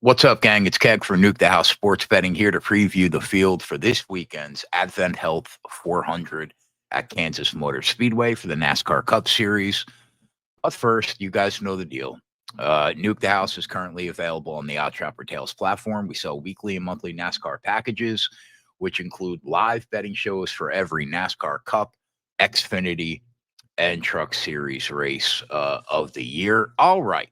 What's up, gang? It's Keg for Nuke the House Sports Betting here to preview the field for this weekend's AdventHealth 400 at Kansas Motor Speedway for the NASCAR Cup Series. But first, you guys know the deal. Nuke the House is currently available on the Odd Trapper Tales platform. We sell weekly and monthly NASCAR packages, which include live betting shows for every NASCAR Cup, Xfinity, and Truck Series race of the year. All right.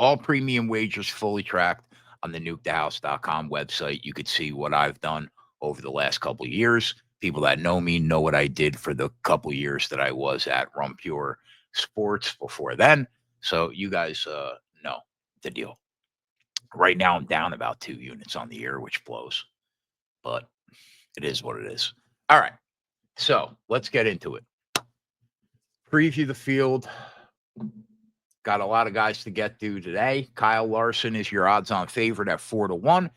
All premium wagers fully tracked on the nukethehouse.com website. You could see what I've done over the last couple of years. People that know me know what I did for the couple of years that I was at Rum Pure Sports before then. So you guys know the deal. Right now, I'm down about 2 units on the year, which blows, but it is what it is. All right. So let's get into it. Preview the field. Got a lot of guys to get to today. Kyle Larson is your odds-on favorite at 4-1.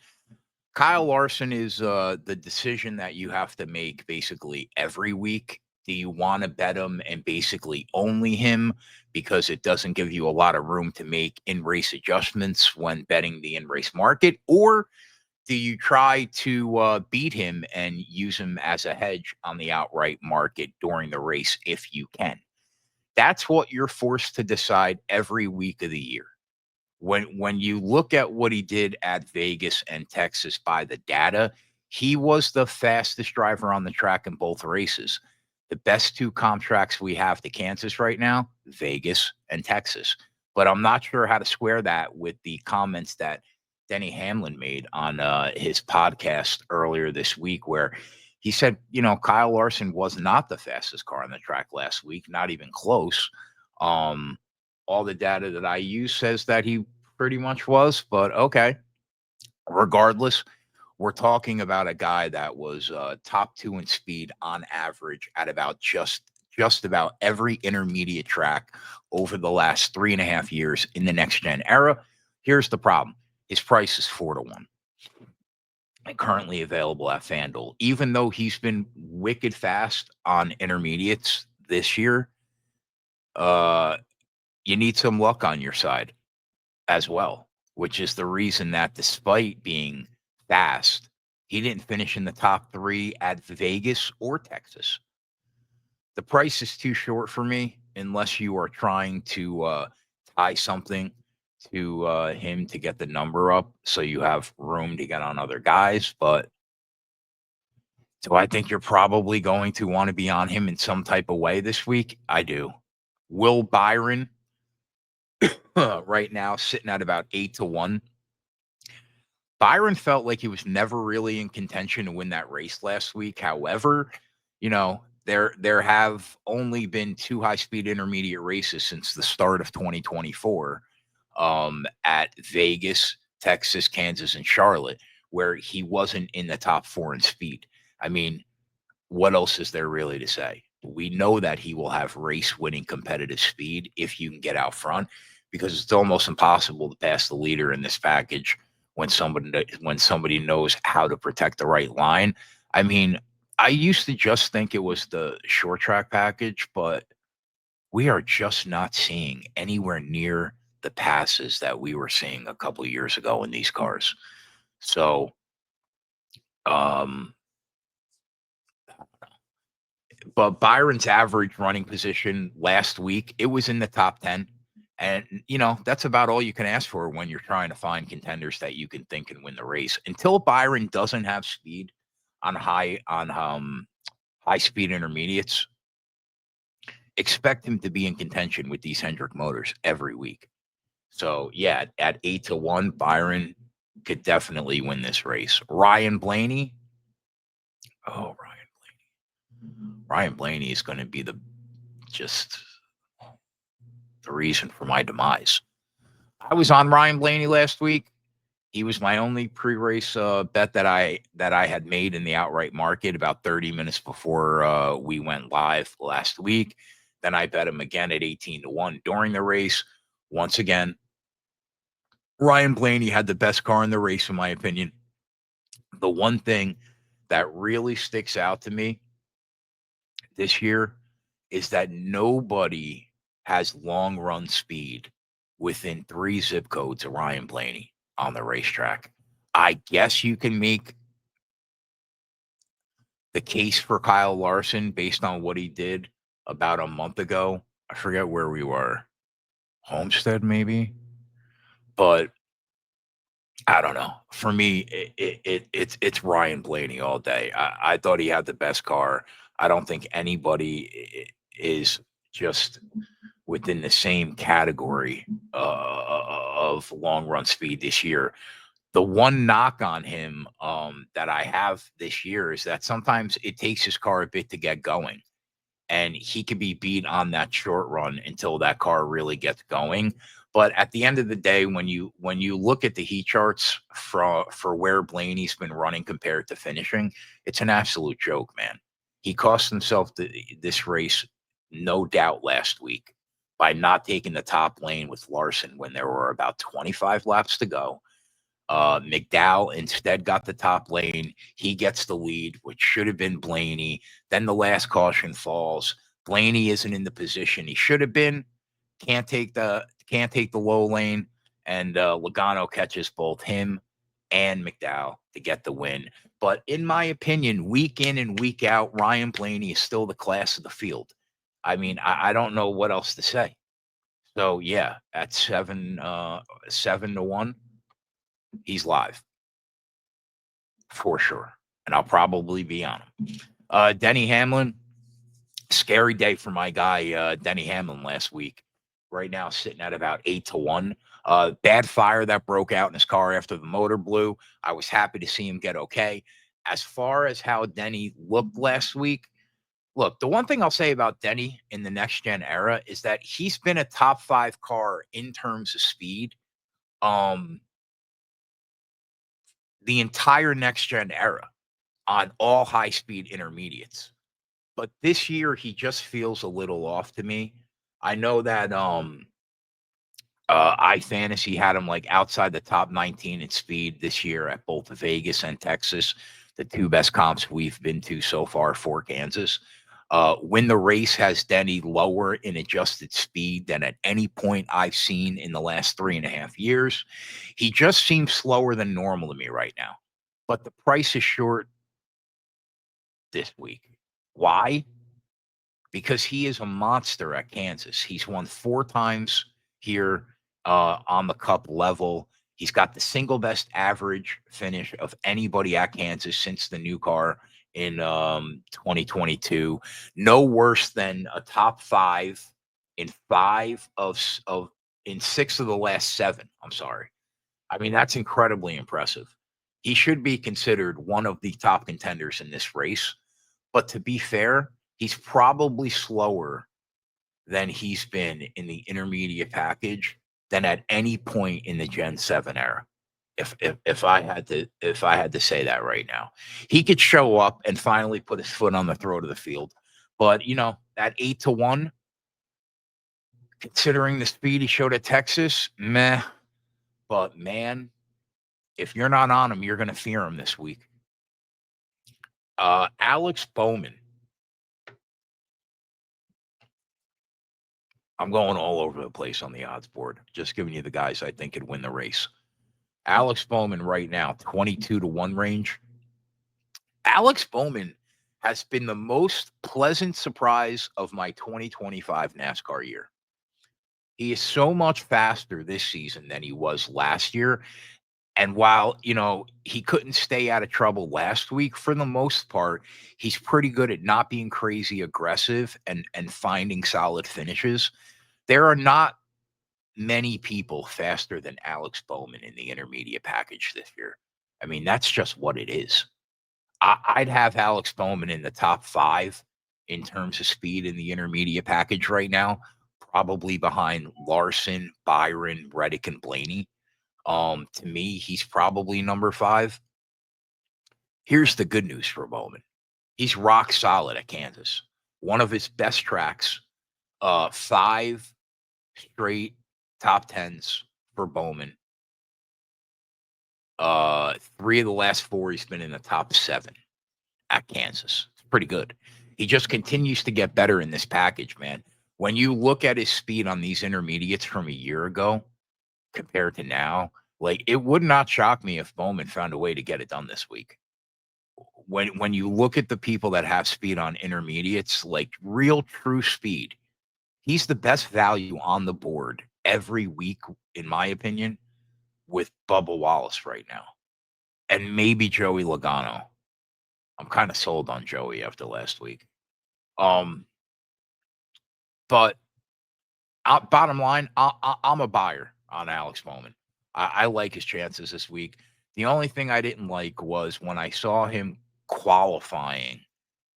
Kyle Larson is the decision that you have to make basically every week. Do you want to bet him and basically only him because it doesn't give you a lot of room to make in-race adjustments when betting the in-race market? Or do you try to beat him and use him as a hedge on the outright market during the race if you can? That's what you're forced to decide every week of the year. When you look at what he did at Vegas and Texas by the data, he was the fastest driver on the track in both races. The best two comp tracks we have to Kansas right now, Vegas and Texas. But I'm not sure how to square that with the comments that Denny Hamlin made on his podcast earlier this week, where he said, Kyle Larson was not the fastest car on the track last week, not even close. All the data that I use says that he pretty much was, but okay. Regardless, we're talking about a guy that was top two in speed on average at about just about every intermediate track over the last 3.5 years in the next gen era. Here's the problem. His price is 4-1 and currently available at FanDuel. Even though he's been wicked fast on intermediates this year, you need some luck on your side as well, which is the reason that despite being fast, he didn't finish in the top three at Vegas or Texas. The price is too short for me unless you are trying to tie something to him to get the number up so you have room to get on other guys. But do I think you're probably going to want to be on him in some type of way this week? I do. Will Byron right now sitting at about 8-1. Byron felt like he was never really in contention to win that race last week. However, there have only been two high-speed intermediate races since the start of 2024 at Vegas, Texas, Kansas, and Charlotte, where he wasn't in the top four in speed. I mean, what else is there really to say? We know that he will have race-winning competitive speed if you can get out front, because it's almost impossible to pass the leader in this package when somebody knows how to protect the right line. I mean, I used to just think it was the short track package, but we are just not seeing anywhere near the passes that we were seeing a couple of years ago in these cars. So, but Byron's average running position last week, it was in the top 10. And, that's about all you can ask for when you're trying to find contenders that you can think can win the race. Until Byron doesn't have speed on high speed intermediates, expect him to be in contention with these Hendrick motors every week. So, yeah, at 8-1, Byron could definitely win this race. Ryan Blaney. Oh, Ryan Blaney is going to be the reason for my demise. I was on Ryan Blaney last week. He was my only pre-race bet that I had made in the outright market about 30 minutes before we went live last week. Then I bet him again at 18-1 during the race. Once again, Ryan Blaney had the best car in the race, in my opinion. The one thing that really sticks out to me this year is that nobody has long run speed within 3 zip codes of Ryan Blaney. on the racetrack. I guess you can make the case for Kyle Larson based on what he did about a month ago. I forget where we were. Homestead, maybe? But I don't know. For me, it's Ryan Blaney all day. I thought he had the best car. I don't think anybody is just within the same category of long run speed this year. The one knock on him that I have this year is that sometimes it takes his car a bit to get going, and he can be beat on that short run until that car really gets going. But at the end of the day, when you look at the heat charts for where Blaney's been running compared to finishing, it's an absolute joke, man. He cost himself this race, no doubt, last week by not taking the top lane with Larson when there were about 25 laps to go. McDowell instead got the top lane. He gets the lead, which should have been Blaney. Then the last caution falls. Blaney isn't in the position he should have been. Can't take the low lane, and Logano catches both him and McDowell to get the win. But in my opinion, week in and week out, Ryan Blaney is still the class of the field. I mean, I don't know what else to say. So yeah, at 7-1, he's live for sure, and I'll probably be on him. Denny Hamlin, scary day for my guy Denny Hamlin last week. Right now, sitting at about 8-1. Bad fire that broke out in his car after the motor blew. I was happy to see him get okay. As far as how Denny looked last week, look, the one thing I'll say about Denny in the next gen era is that he's been a top 5 car in terms of speed. The entire next gen era on all high speed intermediates. But this year he just feels a little off to me. I know that iFantasy had him like outside the top 19 in speed this year at both Vegas and Texas, the two best comps we've been to so far for Kansas. When the race has Denny lower in adjusted speed than at any point I've seen in the last 3.5 years. He just seems slower than normal to me right now. But the price is short this week. Why? Because he is a monster at Kansas. He's won 4 times here on the cup level. He's got the single best average finish of anybody at Kansas since the new car in 2022. No worse than a top 5 in 6 of the last 7. I'm sorry. I mean, that's incredibly impressive. He should be considered one of the top contenders in this race. But to be fair, he's probably slower than he's been in the intermediate package than at any point in the Gen 7 era. If I had to say that right now, he could show up and finally put his foot on the throat of the field. But at 8-1, considering the speed he showed at Texas, meh. But man, if you're not on him, you're going to fear him this week. Alex Bowman. I'm going all over the place on the odds board, just giving you the guys I think could win the race. Alex Bowman right now, 22-1 range. Alex Bowman has been the most pleasant surprise of my 2025 NASCAR year. He is so much faster this season than he was last year. And while, he couldn't stay out of trouble last week, for the most part, he's pretty good at not being crazy aggressive and finding solid finishes. There are not many people faster than Alex Bowman in the intermediate package this year. I mean, that's just what it is. I'd have Alex Bowman in the top 5 in terms of speed in the intermediate package right now, probably behind Larson, Byron, Reddick, and Blaney. To me, he's probably number 5. Here's the good news for Bowman. He's rock solid at Kansas. One of his best tracks, 5 straight top 10s for Bowman. 3 of the last 4, he's been in the top 7 at Kansas. It's pretty good. He just continues to get better in this package, man. When you look at his speed on these intermediates from a year ago compared to now, Like, it would not shock me if Bowman found a way to get it done this week. When you look at the people that have speed on intermediates, like real true speed, he's the best value on the board every week, in my opinion, with Bubba Wallace right now, and maybe Joey Logano. I'm kind of sold on Joey after last week. Um, but bottom line, I'm a buyer on Alex Bowman. I like his chances this week. The only thing I didn't like was when I saw him qualifying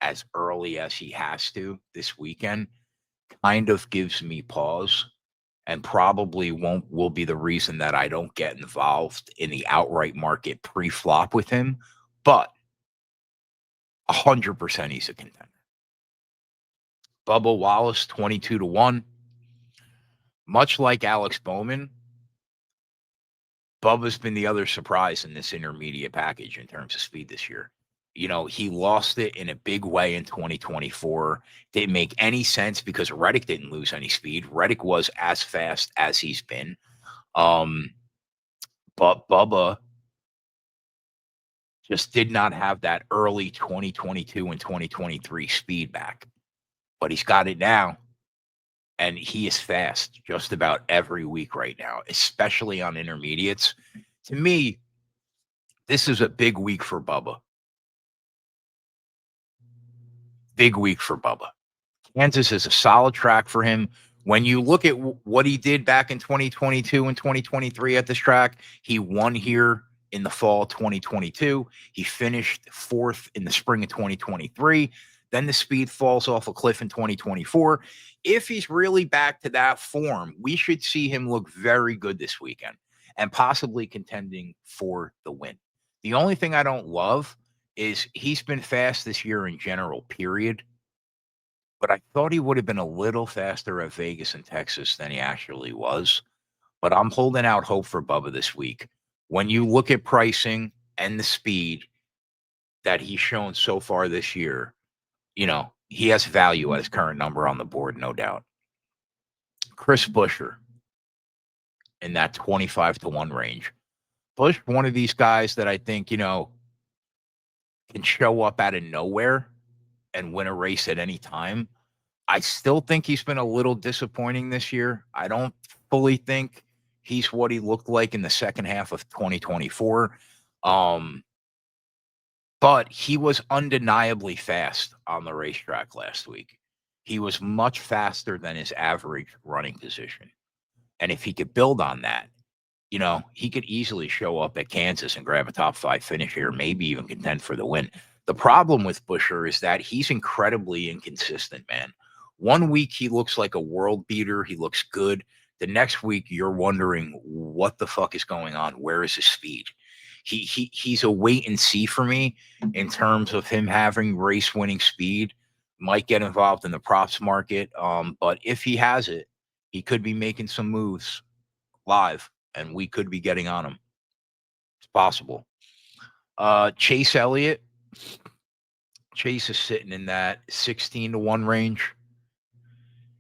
as early as he has to this weekend, kind of gives me pause and probably won't will be the reason that I don't get involved in the outright market pre-flop with him. But 100% he's a contender. Bubba Wallace, 22-1. Much like Alex Bowman, Bubba's been the other surprise in this intermediate package in terms of speed this year. You know, he lost it in a big way in 2024. Didn't make any sense because Reddick didn't lose any speed. Reddick was as fast as he's been. Um, but Bubba just did not have that early 2022 and 2023 speed back. But he's got it now. And he is fast just about every week right now, especially on intermediates. To me, this is a big week for Bubba. Big week for Bubba. Kansas is a solid track for him. When you look at what he did back in 2022 and 2023 at this track, he won here in the fall of 2022. He finished fourth in the spring of 2023. Then the speed falls off a cliff in 2024. If he's really back to that form, we should see him look very good this weekend and possibly contending for the win. The only thing I don't love is he's been fast this year in general, period. But I thought he would have been a little faster at Vegas and Texas than he actually was. But I'm holding out hope for Bubba this week. When you look at pricing and the speed that he's shown so far this year, you know, he has value at his current number on the board, no doubt. Chris Buescher in that 25-1 range. Bush, one of these guys that I think, you know, can show up out of nowhere and win a race at any time. I still think he's been a little disappointing this year. I don't fully think he's what he looked like in the second half of 2024. But he was undeniably fast on the racetrack last week. He was much faster than his average running position. And if he could build on that, you know, he could easily show up at Kansas and grab a top 5 finish here, maybe even contend for the win. The problem with Buescher is that he's incredibly inconsistent, man. One week he looks like a world beater, he looks good. The next week you're wondering what the fuck is going on. Where is his speed? He's a wait and see for me in terms of him having race winning speed. Might get involved in the props market, but if he has it, he could be making some moves live, and we could be getting on him. It's possible. Chase Elliott. Chase is sitting in that 16-1 range.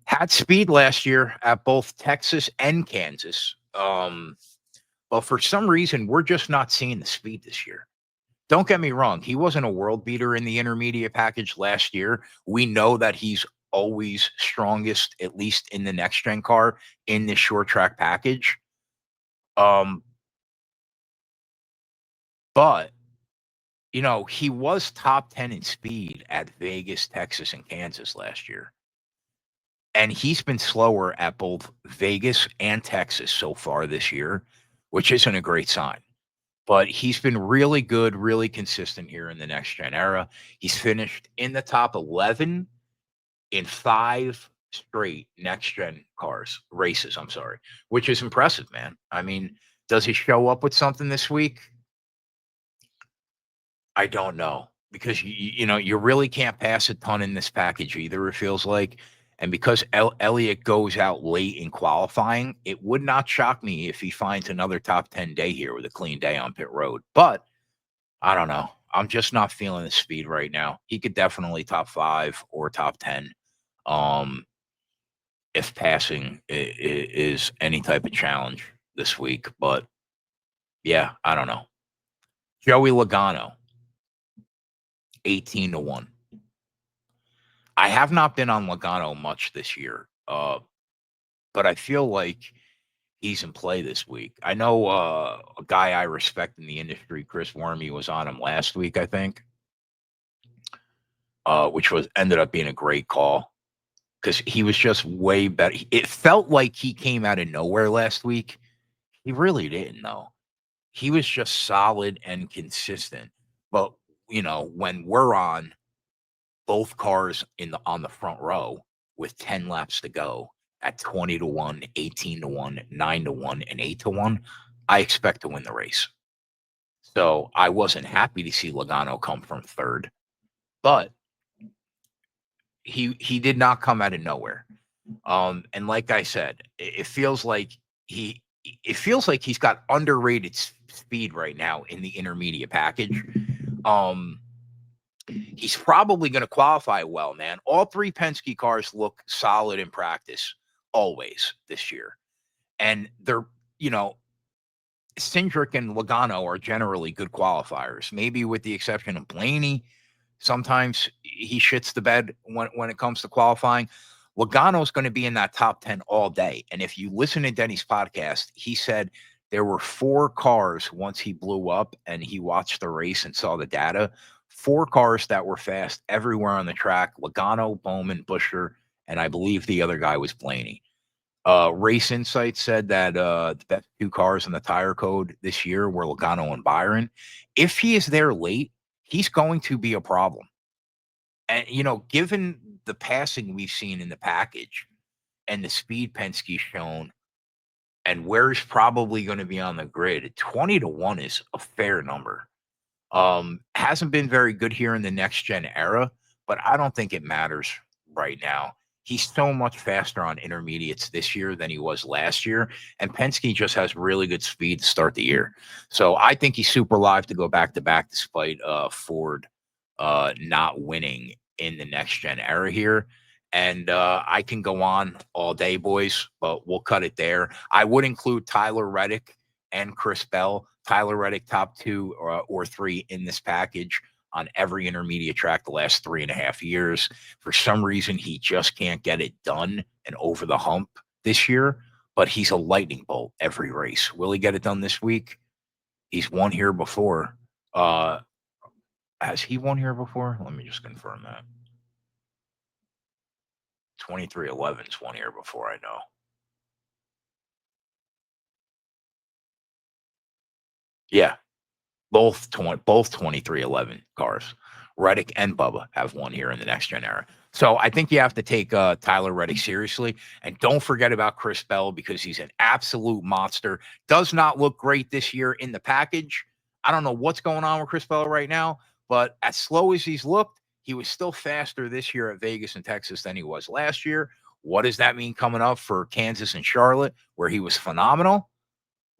Had speed last year at both Texas and Kansas. But for some reason, we're just not seeing the speed this year. Don't get me wrong. He wasn't a world beater in the intermediate package last year. We know that he's always strongest, at least in the next gen car, in this short track package. But you know, he was top 10 in speed at Vegas, Texas, and Kansas last year. And he's been slower at both Vegas and Texas so far this year, which isn't a great sign. But he's been really good, really consistent here in the next gen era. He's finished in the top 11 in 5 straight next gen races, I'm sorry, which is impressive, man. I mean, does he show up with something this week? I don't know because you know you really can't pass a ton in this package either. It feels like, and because Elliott goes out late in qualifying, it would not shock me if he finds another top 10 day here with a clean day on pit road. But I don't know. I'm just not feeling the speed right now. He could definitely top 5 or top 10, if passing is any type of challenge this week. But Yeah, I don't know. Joey Logano, 18-1. I have not been on Logano much this year, but I feel like he's in play this week. I know a guy I respect in the industry, Chris Wormy, was on him last week, I think, which was ended up being a great call because he was just way better. It felt like he came out of nowhere last week. He really didn't, though. He was just solid and consistent. But when we're on both cars on the front row with 10 laps to go at 20-1, 18-1, 9-1, and 8-1, I expect to win the race. So I wasn't happy to see Logano come from third, but he did not come out of nowhere. And like I said, it feels like he's got underrated speed right now in the intermediate package. He's probably going to qualify well, man. All three Penske cars look solid in practice always this year. And they're, Cindric and Logano are generally good qualifiers, maybe with the exception of Blaney. Sometimes he shits the bed when it comes to qualifying. Logano's going to be in that top 10 all day. And if you listen to Denny's podcast, he said there were 4 cars once he blew up and he watched the race and saw the data. 4 cars that were fast everywhere on the track: Logano, Bowman, Buescher, and I believe the other guy was Blaney. Race Insight said that the best 2 cars in the tire code this year were Logano and Byron. If he is there late, he's going to be a problem. And, given the passing we've seen in the package and the speed Penske's shown and where he's probably going to be on the grid, 20-1 is a fair number. Hasn't been very good here in the next gen era, but I don't think it matters right now. He's so much faster on intermediates this year than he was last year, and Penske just has really good speed to start the year. So I think he's super live to go back to back despite Ford not winning in the next gen era here. And I can go on all day, boys, but we'll cut it there. I would include Tyler Reddick and Chris Bell. Tyler Reddick, top 2 or 3 in this package on every intermediate track the last 3.5 years. For some reason, he just can't get it done and over the hump this year, but he's a lightning bolt every race. Will he get it done this week? He's won here before. Has he won here before? Let me just confirm that. 2311's won here before, I know. Yeah, both 2311 cars. Reddick and Bubba have won here in the next gen era. So I think you have to take Tyler Reddick seriously. And don't forget about Chris Bell because he's an absolute monster. Does not look great this year in the package. I don't know what's going on with Chris Bell right now, but as slow as he's looked, he was still faster this year at Vegas and Texas than he was last year. What does that mean coming up for Kansas and Charlotte, where he was phenomenal?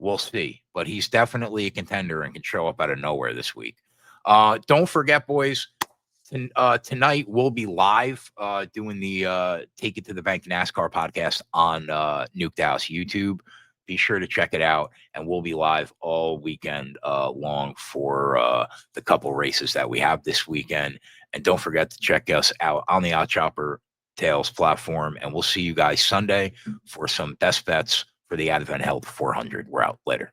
We'll see, but he's definitely a contender and can show up out of nowhere this week. Don't forget, boys, tonight we'll be live doing the Take It to the Bank NASCAR podcast on NUKE Dallas YouTube. Be sure to check it out, and we'll be live all weekend long for the couple races that we have this weekend. And don't forget to check us out on the Outchopper Tales platform, and we'll see you guys Sunday for some best bets for the AdventHealth 400. We're out later.